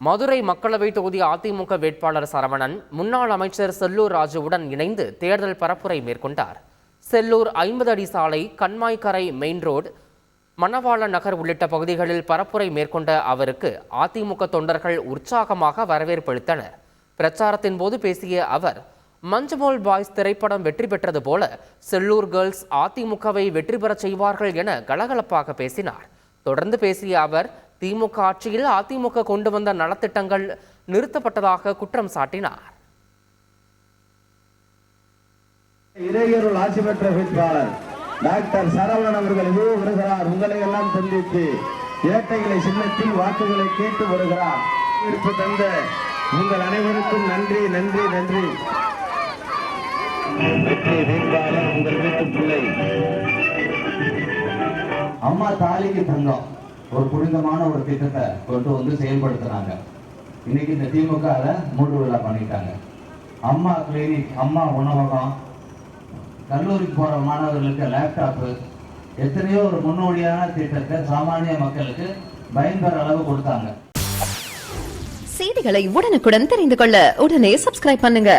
மதுரை மக்களவை தொகுதி அதிமுக வேட்பாளர் சரவணன் முன்னாள் அமைச்சர் செல்லூர் ராஜுவுடன் இணைந்து தேர்தல் பரப்புரை மேற்கொண்டார். செல்லூர் 50 அடி சாலை, கண்மாய்க்கரை மெயின் ரோடு, மணவாள நகர் உள்ளிட்ட பகுதிகளில் பரப்புரை மேற்கொண்ட அவருக்கு அதிமுக தொண்டர்கள் உற்சாகமாக வரவேற்பளித்தனர். பிரச்சாரத்தின் போது பேசிய அவர், மஞ்சுமோல் பாய்ஸ் திரைப்படம் வெற்றி பெற்றது போல செல்லூர் கேர்ள்ஸ் அதிமுகவை வெற்றி பெறச் செய்வார்கள் என கலகலப்பாக பேசினார். தொடர்ந்து பேசிய அவர், திமுக ஆட்சியில் அதிமுக கொண்டு வந்த நலத்திட்டங்கள் நிறுத்தப்பட்டதாக குற்றம் சாட்டினார். இறையருள் ஆட்சி பெற்ற வேட்பாளர் டாக்டர் சரவணன் அவர்கள் வருகிறார். உங்களை எல்லாம் சந்தித்து இரட்டைகளை சின்னத்தில் வாக்குகளை கேட்டு வருகிறார். இருப்பு தந்த உங்கள் அனைவருக்கும் நன்றி நன்றி நன்றி. வெற்றி வேட்பாளர் உங்கள் வீட்டு பிள்ளை. அம்மா தாலிக்கு தங்கம் ஒரு புனிதமான ஒரு திட்டத்தை கொண்டு வந்து செயல்படுத்தினாங்க. இன்னைக்கு இந்த திமுக மூடு விழா பண்ணிட்டாங்க. அம்மா கிளினிக், அம்மா உணவகம், கல்லூரிக்கு போற மாணவர்களுக்கு லேப்டாப்பு, எத்தனையோ ஒரு முன்னோடியான திட்டத்தை சாமானிய மக்களுக்கு பயன்பெற அளவு கொடுத்தாங்க. செய்திகளை உடனுக்குடன் தெரிந்து கொள்ள உடனே சப்ஸ்கிரைப் பண்ணுங்க.